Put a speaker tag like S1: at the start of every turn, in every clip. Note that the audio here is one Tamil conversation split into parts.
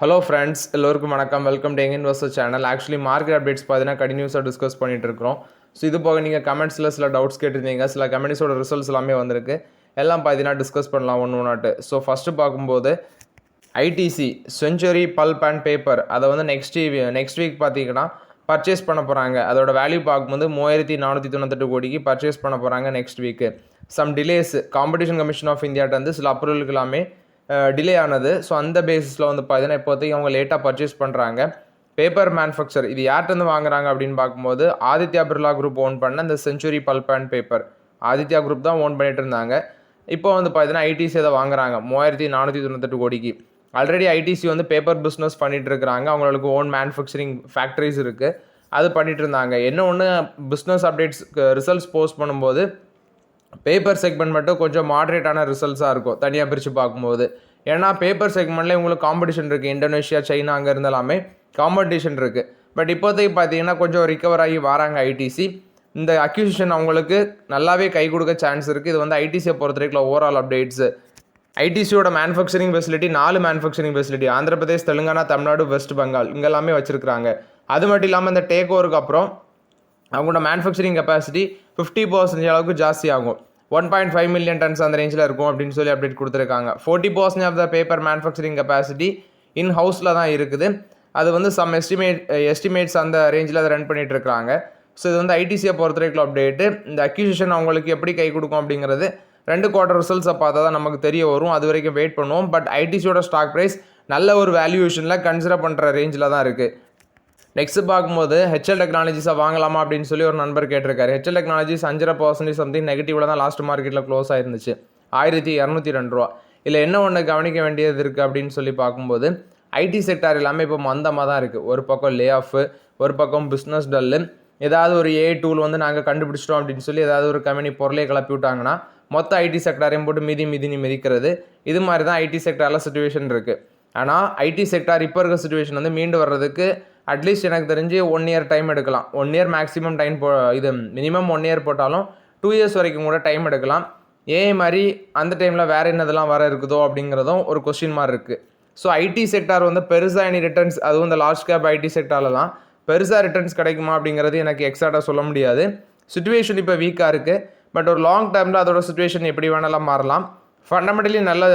S1: ஹலோ ஃப்ரெண்ட்ஸ், எல்லோருக்கும் வணக்கம். Welcome to young investor channel. Actually market updates பார்த்தீங்கன்னா கண்டினியூஸாக டிஸ்கஸ் பண்ணிட்டு இருக்கிறோம். ஸோ இது போக நீங்கள் கமெண்ட்ஸில் சில டவுட்ஸ் கேட்டிருந்தீங்க, சில கமெண்ட்ஸோட ரிசல்ட்ஸ் எல்லாமே வந்திருக்கு. எல்லாம் பார்த்தீங்கன்னா டிஸ்கஸ் பண்ணலாம் ஒன்று ஒன்றாட்டு. ஸோ ஃபஸ்ட்டு பார்க்கும்போது ITC century bulb and paper அதை வந்து நெக்ஸ்ட் வீக் பார்த்தீங்கன்னா பர்ச்சேஸ் பண்ண போகிறாங்க. அதோட வேல்யூ பார்க்கும்போது 3498 கோடிக்கு பர்ச்சேஸ் பண்ண போகிறாங்க next week. Some delays competition commission of இந்தியாட்ட வந்து சில அப்ரூவலுக்கு எல்லாமே டிலே ஆனது. ஸோ அந்த பேசிஸில் வந்து பார்த்தீங்கன்னா இப்போதைக்கு அவங்க லேட்டாக பர்ச்சேஸ் பண்ணுறாங்க. பேப்பர் மேனுஃபேக்சர் இது யார்கிட்ட வாங்குறாங்க அப்படின்னு பார்க்கும்போது ஆதித்யா பிர்லா குரூப் ஓன் பண்ண இந்த century bulb and paper Aditya group தான் ஓன் பண்ணிட்டு இருந்தாங்க. இப்போ வந்து பார்த்தீங்கன்னா ஐடிசி அதை வாங்குறாங்க 3498 கோடிக்கு. ஆல்ரெடி ஐடிசி வந்து பேப்பர் பிஸ்னஸ் பண்ணிட்டு இருக்கிறாங்க. அவங்களுக்கு ஓன் மேனுஃபேக்சரிங் ஃபேக்ட்ரிஸ் இருக்குது, அது பண்ணிட்டு இருந்தாங்க. என்ன ஒன்று பிஸ்னஸ் அப்டேட்ஸ் ரிசல்ட்ஸ் போஸ்ட் பண்ணும்போது பேப்பர் செக்மெண்ட் மட்டும் கொஞ்சம் மாடரேட்டான ரிசல்ட்ஸாக இருக்கும் தனியாக பிரித்து பார்க்கும்போது. ஏன்னா பேப்பர் செக்மெண்ட்லேயே உங்களுக்கு காம்படிஷன் இருக்குது. இந்தோனேஷியா, சைனா அங்கே இருந்தாலுமே காம்படிஷன் இருக்குது. பட் இப்போதைக்கு பார்த்தீங்கன்னா கொஞ்சம் ரிகவர் ஆகி வராங்க ஐடிசி. இந்த அக்யூசிஷன் அவங்களுக்கு நல்லாவே கை கொடுக்க சான்ஸ் இருக்குது. இது வந்து ஐடிசியை பொறுத்த வரைக்கும் ஓவரால் அப்டேட்ஸு. ஐடிசியோட manufacturing facility 4 manufacturing facility Andhra Pradesh, Telangana, Tamil Nadu, west Bengal இங்கெல்லாமே வச்சுருக்காங்க. அது மட்டும் இல்லாமல் இந்த டேக் ஓவருக்கு அப்புறம் அவங்களோட மேனுஃபேக்சரிங் கெப்பாசிட்டி 50% அளவுக்கு ஜாஸ்தி ஆகும். 1.5 மில்லியன் டன்ஸ் அந்த ரேஞ்சில் இருக்கும் அப்படின்னு சொல்லி அப்டேட் கொடுத்துருக்காங்க. 40% of the paper manufacturing capacity in ஹவுஸில் தான் இருக்குது. அது வந்து சம் எஸ்டிமேட்ஸ் அந்த ரேஞ்சில் அதை ரன் பண்ணிட்டு இருக்காங்க. ஸோ இது வந்து ஐடிசியை பொறுத்த வரைக்கும் அப்டேட்டு. இந்த அக்யூசிஷன் அவங்களுக்கு எப்படி கை கொடுக்கும் அப்படிங்கிறது 2 குவார்ட்டர் ரிசல்ட்ஸை பார்த்தா தான் நமக்கு தெரிய வரும். அது வரைக்கும் வெயிட் பண்ணுவோம். பட் ஐடிசியோட ஸ்டாக் ப்ரைஸ் நல்ல ஒரு வேல்யூவேஷனில் கன்சிடர் பண்ணுற ரேஞ்சில் தான் இருக்குது. நெக்ஸ்ட் பார்க்கும்போது ஹெச்எல் டெக்னாலஜிஸை வாங்கலாமா அப்படின்னு சொல்லி ஒரு நண்பர் கேட்டிருக்காரு. ஹெச்எல் டெக்னாலஜிஸ் 5% சம்திங் நெகட்டிவில் தான் லாஸ்ட் மார்க்கெட்டில் க்ளோஸ் ஆயிருந்துச்சு, 1202 ரூபா. இல்லை என்ன ஒன்று கவனிக்க வேண்டியது இருக்குது அப்படின்னு சொல்லி பார்க்கும்போது ஐடி செக்டார் எல்லாமே இப்போ மந்தமாக தான் இருக்குது. ஒரு பக்கம் லே ஆஃபு, ஒரு பக்கம் பிஸ்னஸ் டல்லு. ஏதாவது ஒரு ஏஐ டூல் வந்து நாங்கள் கண்டுபிடிச்சிட்டோம் அப்படின்னு சொல்லி ஏதாவது ஒரு கம்பெனி பொருளை கிளப்பி விட்டாங்கன்னா மொத்த ஐடி செக்டாரையும் போட்டு மிதிக்கிறது. இது மாதிரி தான் ஐடி செக்டாரில் சுச்சுவேஷன் இருக்குது. ஆனால் ஐடி செக்டார் இப்போ இருக்க சுச்சுவேஷன் வந்து மீண்டு வர்றதுக்கு அட்லீஸ்ட் எனக்கு தெரிஞ்சு 1 இயர் டைம் எடுக்கலாம். 1 இயர் மேக்ஸிமம் டைம் இது மினிமம் 1 இயர் போட்டாலும் 2 இயர்ஸ் வரைக்கும் கூட டைம் எடுக்கலாம். ஏஐ மாதிரி அந்த டைமில் வேறு என்னதெல்லாம் வர இருக்குதோ அப்படிங்கிறதும் ஒரு கொஸ்டின் மாதிரி இருக்குது. ஸோ ஐடி செக்டார் வந்து பெருசாக எனி ரிட்டர்ன்ஸ், அதுவும் இந்த லார்ஜ் கேப் ஐடி செக்டார்லாம் பெருசாக ரிட்டர்ன்ஸ் கிடைக்குமா அப்படிங்கிறது எனக்கு எக்ஸாக்டாக சொல்ல முடியாது. சுச்சுவேஷன் இப்போ வீக்காக இருக்குது. பட் ஒரு லாங் டேர்மில் அதோட சுச்சுவேஷன் எப்படி வேணாலும் மாறலாம். ஃபண்டமெண்டலி நல்ல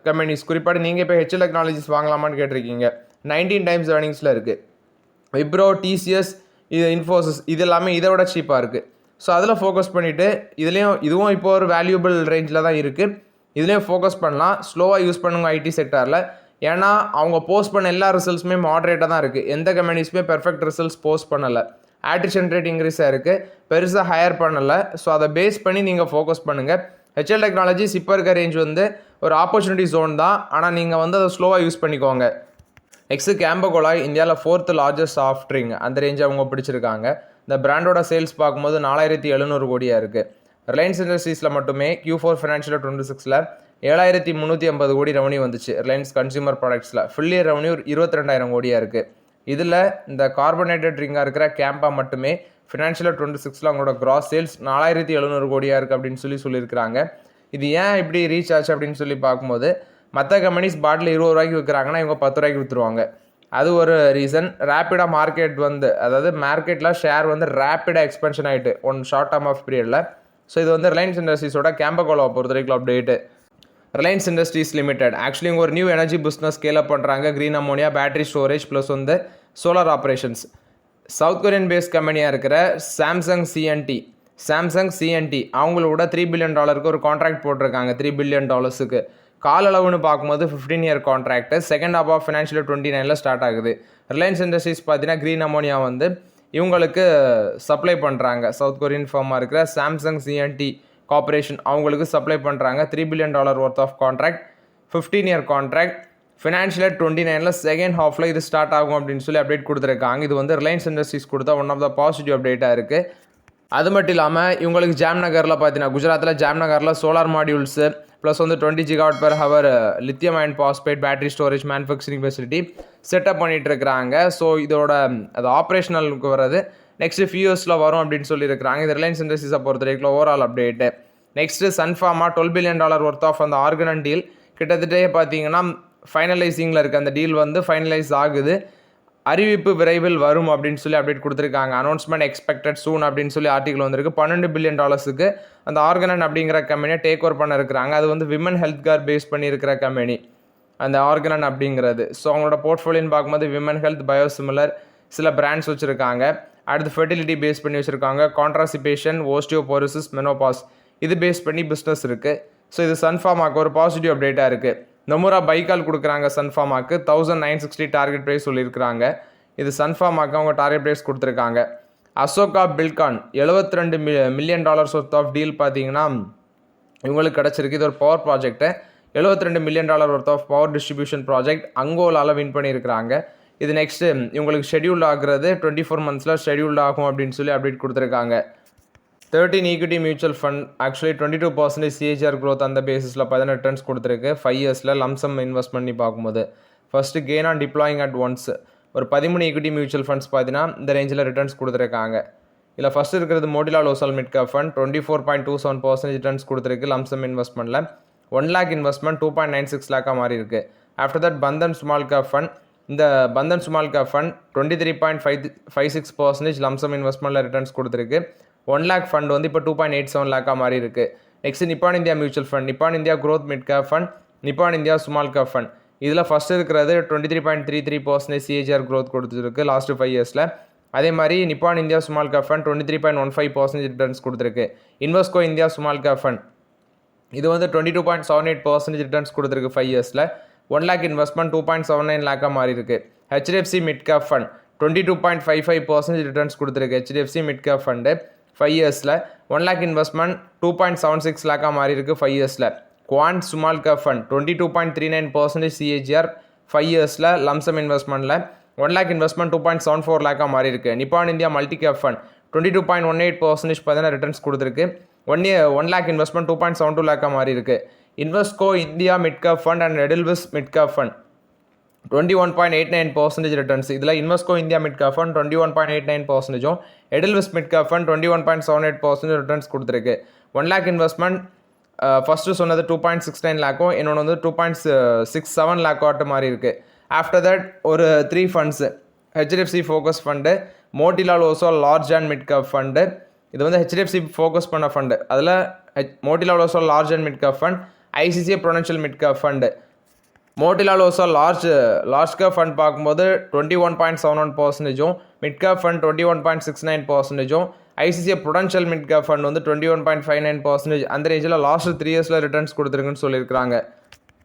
S1: கம்பெனிஸ், குறிப்பாக நீங்கள் இப்போ ஹெச்எல் டெக்னாலஜிஸ் வாங்கலாமான்னு கேட்டிருக்கீங்க. 19 டைம்ஸ் ஏர்னிங்ஸில் இருக்குது. விப்ரோ, டிசிஎஸ், இது இன்ஃபோசிஸ் இது எல்லாமே இதை விட சீப்பாக இருக்குது. ஸோ அதில் ஃபோக்கஸ் பண்ணிவிட்டு இதுவும் இப்போ ஒரு வேல்யூபிள் ரேஞ்சில் தான் இருக்குது. இதுலேயும் ஃபோக்கஸ் பண்ணலாம். ஸ்லோவாக யூஸ் பண்ணுங்க ஐடி செக்டாரில். ஏன்னா அவங்க போஸ்ட் பண்ண எல்லா ரிசல்ட்ஸுமே மாடரேட்டாக தான் இருக்குது. எந்த கம்பெனிஸுமே பெர்ஃபெக்ட் ரிசல்ட்ஸ் போஸ்ட் பண்ணலை. ஆட்ரிஷன் ரேட் இன்க்ரீஸாக இருக்குது, பெருசாக ஹையர் பண்ணலை. ஸோ அதை பேஸ் பண்ணி நீங்கள் ஃபோக்கஸ் பண்ணுங்கள். ஹெச்எல் டெக்னாலஜிஸ் இப்போ இருக்க ரேஞ்ச் வந்து ஒரு ஆப்பர்ச்சுனிட்டி ஜோன் தான். ஆனால் நீங்கள் வந்து அதை ஸ்லோவாக யூஸ் பண்ணிக்கோங்க. நெக்ஸ்ட்டு கேம்பகோலா இந்தியாவில் 4th லார்ஜஸ்ட் சாஃப்ட் ட்ரிங்க் அந்த ரேஞ்சை அவங்க பிடிச்சிருக்காங்க. இந்த பிராண்டோட சேல்ஸ் பார்க்கும்போது 4700 கோடியாக இருக்குது. ரிலையன்ஸ் இண்டஸ்ட்ரீஸில் மட்டுமே Q4 ஃபினான்ஷியல் 26ல் 7350 கோடி ரெவன்யூ வந்துச்சு. ரிலையன்ஸ் கன்சியூமர் ப்ராடக்ட்ஸில் ஃபுல் இயர் ரெவன்யூ 22,000 கோடியாக இருக்குது. இதில் இந்த கார்பனேட்டட் ட்ரிங்காக இருக்கிற கேம்பா மட்டுமே ஃபினான்ஷியல் 26ல் அவங்களோட கிராஸ் சேல்ஸ் 4700 கோடியாக இருக்குது அப்படின்னு சொல்லியிருக்கிறாங்க. இது ஏன் இப்படி ரீச் ஆச்சு அப்படின்னு சொல்லி பார்க்கும்போது மற்ற கம்பெனிஸ் பாட்டில் 20 ரூபாய்க்கு விற்கிறாங்கன்னா இவங்க 10 ரூபாய்க்கு விற்றுருவாங்க. அது ஒரு ரீசன். ரேப்பிடாக மார்க்கெட் வந்து அதாவது மார்க்கெட்டில் ஷேர் வந்து ரேப்பிடாக எக்ஸ்பென்ஷன் ஆகிட்டு ஷார்ட் டேர்ம் ஆஃப் பீரியடில். ஸோ இது வந்து ரிலையன்ஸ் இண்டஸ்ட்ரீஸோட கேம்பகோலாவை பொறுத்த வரைக்கும் update. Reliance industries limited actually இவங்க ஒரு new energy business scale up பண்ணுறாங்க. Green ammonia, battery storage plus வந்து solar operations. South Korean based கம்பெனியாக இருக்கிற சாம்சங் சிஎன்டி அவங்களோட $3 பில்லியன் ஒரு கான்ட்ராக்ட் போட்டிருக்காங்க. $3 பில்லியன் கால அளவுன்னு பார்க்கும்போது 15 year contract second half of financial 29ல் ஸ்டார்ட் ஆகுது. ரிலையன்ஸ் இண்டஸ்ட்ரீஸ் பார்த்தீங்கன்னா க்ரீன் அமோனியா வந்து இவங்களுக்கு சப்ளை பண்ணுறாங்க. சவுத் கொரியன் ஃபார்மாக இருக்கிற சாம்சங் சிஎன்டி கார்பரேஷன் அவங்களுக்கு சப்ளை பண்ணுறாங்க. $3 billion worth of contract, 15 year contract, financial 29ல் செகண்ட் ஹாஃபில் இது ஸ்டார்ட் ஆகும் அப்படின்னு சொல்லி அப்டேட் கொடுத்துருக்காங்க. இது வந்து ரிலையன்ஸ் இண்டஸ்ட்ரீஸ் கொடுத்தா ஒன் ஆஃப் த பாசிட்டிவ் அப்டேட்டாக இருக்குது. அது மட்டும் இல்லாமல் இவங்களுக்கு ஜாம்நகரில் பார்த்தீங்கன்னா குஜராத்தில் ஜாம்நகரில் சோலார் மாடியூல்ஸு ப்ளஸ் வந்து 20 GWh lithium ion phosphate battery storage manufacturing facility setup பண்ணிகிட்டு இருக்கிறாங்க. ஸோ இதோட அது ஆப்ரேஷனலுக்கு வர்றது நெக்ஸ்ட் ஃபியூ இயர்ஸில் வரும் அப்படின்னு சொல்லியிருக்கிறாங்க. இது ரிலையன்ஸ் இண்டஸ்ட்ரீஸை பொறுத்த வரைக்கும் overall update. Next Sun Pharma $12 billion worth of அந்த ஆர்கனன் டீல் கிட்டத்தட்ட பார்த்தீங்கன்னா ஃபைனலைசிங்கில் இருக்குது. அந்த டீல் வந்து ஃபைனலைஸ் ஆகுது. அறிவிப்பு விரைவில் வரும் அப்படின்னு சொல்லி அப்டேட் கொடுத்துருக்காங்க. அனௌன்ஸ்மெண்ட் எக்ஸ்பெக்டட் சூன் அப்படின்னு சொல்லி ஆர்டிகல் வந்திருக்கு. $12 பில்லியன் அந்த ஆர்கனன் அப்படிங்கிற கம்பெனியை டேக் ஓவர் பண்ண இருக்கிறாங்க. அது வந்து விமன் ஹெல்த் கேர் பேஸ் பண்ணி இருக்கிற கம்பெனி அந்த ஆர்கனன் அப்படிங்கிறது. ஸோ அவங்களோட போர்ட்ஃபோலியோன்னு பார்க்கும்போது விமன் ஹெல்த், பயோசிமிலர் சில பிராண்ட்ஸ் வச்சுருக்காங்க. அடுத்து ஃபெர்டிலிட்டி பேஸ் பண்ணி வச்சுருக்காங்க. கான்ட்ராசிபேஷன், ஓஸ்டியோபோரோசிஸ், மெனோபாஸ் இது பேஸ் பண்ணி பிஸ்னஸ் இருக்குது. ஸோ இது சன்ஃபார்மாக்கு ஒரு பாசிட்டிவ் அப்டேட்டாக இருக்குது. நொமுரா பைக்கால் கொடுக்குறாங்க சன்ஃபார்மாக்கு 1960 டார்கெட் ப்ரைஸ் சொல்லியிருக்கிறாங்க. இது சன்ஃபார்மாக்கு அவங்க டார்கெட் ப்ரைஸ் கொடுத்துருக்காங்க. Ashoka Buildcon $72 million worth of deal பார்த்தீங்கன்னா இவங்களுக்கு கிடச்சிருக்கு. இது ஒரு power project. $72 million worth of power distribution project அங்கோலாவில் வின் பண்ணியிருக்கிறாங்க. இது நெக்ஸ்ட்டு இவங்களுக்கு ஷெடியூல்ட் ஆகுறது 24 மந்த்ஸில் ஷெடியூல்ட் ஆகும் அப்படின்னு சொல்லி அப்டேட் கொடுத்துருக்காங்க. 13 equity mutual fund actually 22% CAGR growth அந்த பேசிஸில் 18 ரிட்டர்ன்ஸ் கொடுத்துருக்கு 5 இயர்ஸில் லம்சம் இன்வெஸ்ட் பண்ணி பார்க்கும்போது. First gain on deploying at once ஒரு 13 ஈக்விட்டி மியூச்சுவல் ஃபண்ட்ஸ் பார்த்தீங்கன்னா இந்த ரேஞ்சில் ரிட்டர்ன்ஸ் கொடுத்துருக்காங்க. இதில் ஃபஸ்ட் இருக்கிறது Motilal Oswal mid cap fund 24.27% returns கொடுத்துருக்கு லம்சம் இன்வெஸ்ட்மெண்ட்டில். 1 lakh இன்வெஸ்ட்மெண்ட் 2.96 லேக்காக மாறி இருக்குது. After that Bandhan small cap fund, இந்த Bandhan small cap fund 23.56% lump sum இன்வெஸ்ட்மெண்ட்டில் ரிட்டர்ன்ஸ் கொடுத்துருக்கு. 1 lakh ஃபண்ட் வந்து இப்போ 2.87 லேக்காக மாறி இருக்குது. நெக்ஸ்ட் நிப்பான் இந்தியா மியூச்சுவல் ஃபண்ட், நிப்பான் India growth mid cap fund, நிப்பான் இந்தியா ஸ்மால் கேப் ஃபண்ட். இதில் ஃபஸ்ட் இருக்கிறது 23.33% CAGR growth கொடுத்துருக்கு லாஸ்ட் 5 இயர்ஸில். அதே மாதிரி Nippon India small cap fund 23.15% returns கொடுத்துருக்கு. Invesco India small cap fund இது வந்து 22.78% ரிட்டர்ன்ஸ் கொடுத்துருக்கு 5 இயர்ஸில். 1 lakh இன்வெஸ்ட்மெண்ட் 2.79 லேக்காக மாறி இருக்குது. HDFC mid cap fund 22.55% returns கொடுத்துருக்கு. HDFC மிட் கேப் ஃபண்டு 5 இயர்ஸில் 1 lakh இன்வெஸ்ட்மெண்ட் 2.76 லேக்காக மாறி இருக்குது 5 இயர்ஸில். Quant small cap fund 22.39% CAGR 5 இயர்ஸில் லம்சம் இன்வெஸ்ட்மெண்ட்டில். 1 lakh இன்வெஸ்ட்மெண்ட் 2.74 லேக்காக மாறி இருக்குது. நிப்பான் இந்தியா மல்டி கேப் ஃபண்ட் 22.18% பார்த்தீங்கன்னா ரிட்டர்ன்ஸ் கொடுத்துருக்கு. 1 lakh இன்வெஸ்ட்மெண்ட் 2.72 லேக்காக மாறி இருக்குது. Invesco India mid cap fund and Edelweiss mid cap fund 21.89% returns. இதில் Invesco India mid cap fund 21.89%, Edelweiss mid cap fund 21.78% returns கொடுத்துருக்கு. 1 lakh இன்வெஸ்ட்மெண்ட் ஃபஸ்ட்டு சொன்னது 2.69 லேக்கும், இன்னொன்று வந்து 2.67 லேக்காட்டு மாதிரி இருக்குது. ஆஃப்டர் தட் ஒரு 3 funds HDFC focus fund, Motilal Oswal large and mid cap fund. இது வந்து HDFC ஃபோக்கஸ் பண்ண ஃபண்டு. அதில் Motilal Oswal large and mid cap fund, ICICI Prudential mid cap fund. Motilal Oswal large cap fund பார்க்கும்போது 21.71%, mid cap fund 21.69%, ICICI Prudential mid cap fund வந்து 21.59%. அந்த ரேஞ்சில் லாஸ்ட் 3 இயர்ஸில் ரிட்டர்ன்ஸ் கொடுத்துருக்குன்னு சொல்லியிருக்காங்க.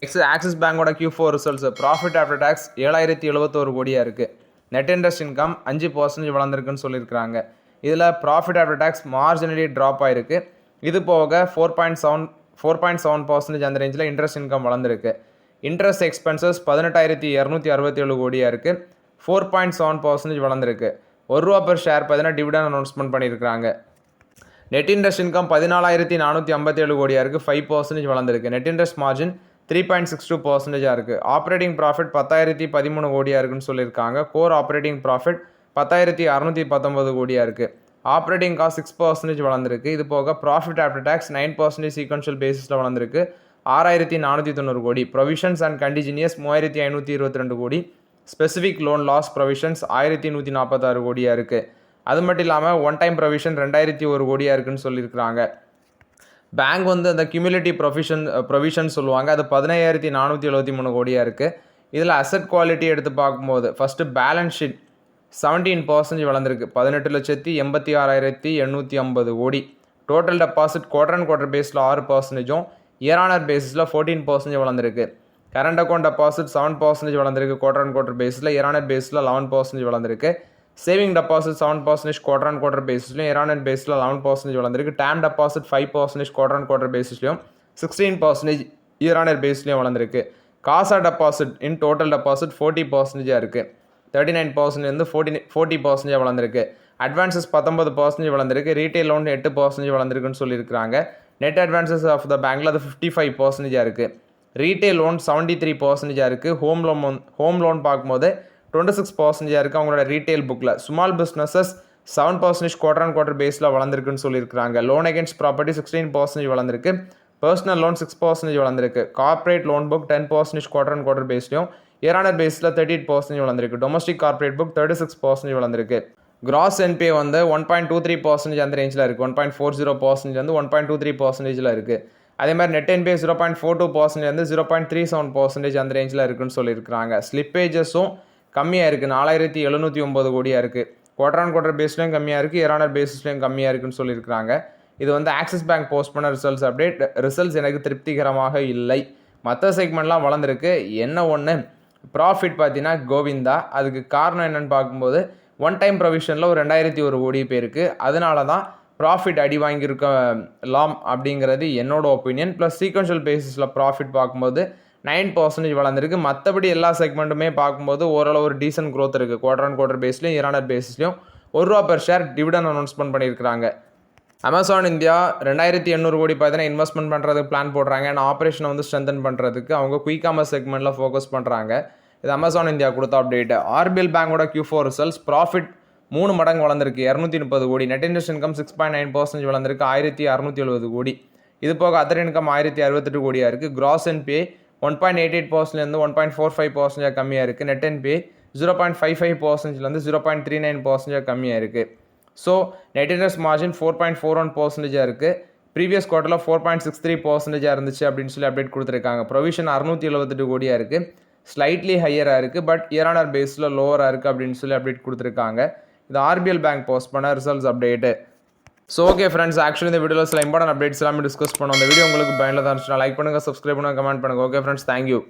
S1: நெக்ஸ்ட் ஆக்சிஸ் பேங்கோட Q4 results. Profit after tax 7071 கோடியாக இருக்குது. நெட் இன்ட்ரெஸ்ட் இன்கம் 5% வளர்ந்துருக்குன்னு சொல்லியிருக்கிறாங்க. இதில் profit after tax marginally drop ஆகிருக்கு. இது போக 4.7% அந்த ரேஞ்சில் இன்ட்ரெஸ்ட் இன்கம் வளர்ந்துருக்கு. இன்ட்ரெஸ்ட் எக்ஸ்பென்சஸ் 18,267 கோடியாக இருக்குது. 4.7% வளர்ந்துருக்கு. ₹1 per ஷேர் பார்த்தீங்கன்னா டிவிடன் அனௌன்ஸ்மெண்ட் பண்ணியிருக்காங்க. நெட் இன்ட்ரெஸ்ட் இன்கம் 14,457 கோடியாக இருக்குது. 5% வளர்ந்துருக்கு. நெட் இன்ட்ரெஸ்ட் மார்ஜின் 3.62% இருக்குது. ஆப்ரேட்டிங் ப்ராஃபிட் 10,013 கோடியாக இருக்குன்னு சொல்லியிருக்காங்க. கோர் ஆப்ரேட்டிங் ப்ராஃபிட் 10,619 கோடியாக இருக்குது. ஆப்ரேட்டிங் காஸ்ட் 6% வளர்ந்துருக்கு. இது போக ப்ராஃபிட் ஆஃப்டர் டேக்ஸ் 9% சீக்வன்ஷியல் பேசிஸில் வளர்ந்துருக்கு. 6,490 கோடி. ப்ரொவிஷன்ஸ் அண்ட் கண்டிஜினியஸ் 3,522 கோடி. ஸ்பெசிஃபிக் லோன் லாஸ் ப்ரொவிஷன்ஸ் 1,146 கோடியாக இருக்குது. அது மட்டும் இல்லாமல் ஒன் டைம் ப்ரொவிஷன் 2,001 கோடியாக இருக்குன்னு சொல்லியிருக்கிறாங்க. பேங்க் வந்து அந்த கியூமுலேட்டிவ் ப்ரொவிஷன் சொல்லுவாங்க, அது 15,473 கோடியாக இருக்குது. இதில் அசட் குவாலிட்டி எடுத்து பார்க்கும்போது ஃபஸ்ட்டு பேலன்ஸ் ஷீட் 17% வளர்ந்துருக்கு. 18,86,850 கோடி. Total deposit quarter and quarter பேஸில் 6%, இயர் ஆனர் பேஸில் 14% வளர்ந்துருக்கு. கரண்ட் அக்கௌண்ட் டெபாசிட் 7% வளர்ந்துருக்கு குவார்டர் அண்ட் குவார்டர் பேஸில், இயர் ஆனர் பேஸில் 11% வளர்ந்துருக்கு. Saving deposit 7% quarter and quarter பேஸிலையும், இயர் ஆனர் பேஸில் 11% வளர்ந்துருக்கு. Term deposit 5% quarter and quarter பேஸிலையும், 16% இயர் ஆனர் பேஸ்லையும் வளர்ந்துருக்கு. CASA deposit in total deposit 40% இருக்குது. 39% 40% வளர்ந்துருக்கு. அட்வான்சஸ் 19% வளர்ந்துருக்கு. ரீட்டைல் லோன் 8% வளர்ந்துருக்குன்னு சொல்லியிருக்காங்க. நெட் அட்வான்சஸ் ஆஃப் த பேங்க்கில் அது 55% இருக்குது. ரீட்டைல் லோன் 73% இருக்குது. ஹோம் லோன் பார்க்கும்போது 26% இருக்குது அவங்களோட ரீட்டைல் புக்கில். Small businesses 7% quarter and quarter பேஸில் வளர்ந்துருக்குன்னு சொல்லியிருக்காங்க. லோன் அகேன்ஸ்ட் ப்ராப்பர்ட்டி 16% வளர்ந்துருக்கு. பர்சனல் லோன் 6% வளர்ந்துருக்கு. Corporate loan book 10% quarter and quarter பேஸ்லையும் இயர் ஆன் இயர் பேஸில் 38% வளர்ந்துருக்கு. டொமஸ்டிக் கார்ப்பரேட் புக் 36% வளர்ந்துருக்கு. கிராஸ் என்பிஏ வந்து 1.23% அந்த ரேஞ்சில் இருக்குது. 1.40% வந்து 1.23% இருக்குது. அதே மாதிரி நெட் என்பிஏ 0.42% வந்து 0.37% அந்த ரேஞ்சில் இருக்குன்னு சொல்லியிருக்கிறாங்க. ஸ்லிப்பேஜஸும் கம்மியாக இருக்குது. 4709 கோடியாக இருக்குது. குவார்டர் ஆன் குவார்டர் பேஸ்லையும் கம்மியாக இருக்குது, இயர் ஆன் இயர் பேஸஸ்லையும் கம்மியாக இருக்குன்னு சொல்லியிருக்கிறாங்க. இது வந்து ஆக்சிஸ் பேங்க் போஸ்ட் பண்ண ரிசல்ட்ஸ் அப்டேட். ரிசல்ட்ஸ் எனக்கு திருப்திகரமாக இல்லை. மற்ற செக்மெண்ட்லாம் வளர்ந்துருக்கு. என்ன ஒன்று ப்ராஃபிட் பார்த்தீங்கன்னா கோவிந்தா. அதுக்கு காரணம் என்னென்னு பார்க்கும்போது ஒன் டைம் ப்ரொவிஷனில் ஒரு 2001 கோடி பேருக்கு, அதனால தான் ப்ராஃபிட் அடி வாங்கியிருக்கலாம் அப்படிங்கிறது என்னோட ஒப்பீனியன். ப்ளஸ் சீக்வன்ஷியல் பேசிஸில் ப்ராஃபிட் பார்க்கும்போது 9% வளர்ந்துருக்கு. மற்றபடி எல்லா செக்மெண்ட்டுமே பார்க்கும்போது ஓரளவு ஒரு டீசன்ட் க்ரோத் இருக்குது. குவார்டர் ஆன் குவார்டர் பேஸ்லையும் இயர் ஆன் இயர் பேஸஸ்லையும் ₹1 per ஷேர் டிவிடன் அனௌன்ஸ்மெண்ட் பண்ணியிருக்காங்க. அமேசான் இந்தியா 2800 கோடி பார்த்தீங்கன்னா இன்வெஸ்ட்மெண்ட் பண்ணுறதுக்கு பிளான் போடுறாங்க. அண்ட் ஆப்ரேஷனை வந்து ஸ்ட்ரென்தன் பண்ணுறதுக்கு அவங்க குயிக் காமர்ஸ் செக்மெண்ட்டில் ஃபோக்கஸ் பண்ணுறாங்க. இது அமேசான் இந்தியா கொடுத்த அப்டேட். ஆர்பிஎல் பேங்கோட Q4 ரிசல்ட்ஸ். ப்ராஃபிட் 3 மடங்கு வளர்ந்துருக்கு, 230 கோடி. நெட் இன்ட்ரெஸ்ட் இன்கம் 6.9% வளர்ந்துருக்கு, 1670 கோடி. இது போக அதர் இன்கம் 1068 கோடியாக இருக்குது. கிராஸ் என்பிஏ 1.88%லேருந்து 1.45% கம்மியாக இருக்குது. நெட் என்பிஏ 0.55%லேருந்து 0.39% கம்மியாக இருக்குது. ஸோ நெட் இன்ட்ரெஸ்ட் மார்ஜின் 4.41% இருக்குது. ப்ரீவியஸ் குவார்ட்டரில் 4.63% இருந்துச்சு அப்படின்னு சொல்லி அப்டேட் கொடுத்துருக்காங்க. ப்ரொவிஷன் 678 கோடியாக இருக்குது, ஸ்லைட்லி ஹையராக இருக்குது. பட் இயர் ஆன் இயர் பேஸில் லோவராக இருக்குது அப்படின்னு சொல்லி அப்டேட் கொடுத்துருக்காங்க. இது ஆர்பிஎல் பேங்க் போஸ்ட் பண்ண results update. So okay friends, actually இந்த வீடியோவில் சில இம்பார்ட்டன்ட் அப்டேட்ஸ் எல்லாமே டிஸ்கஸ் பண்ணோம். அந்த வீடியோ உங்களுக்கு பயனில் தான் இருந்துச்சுன்னா லைக் பண்ணுங்கள், சப்ஸ்கிரைப் பண்ணுங்கள், கமெண்ட் பண்ணுங்கள். Okay friends, thank you.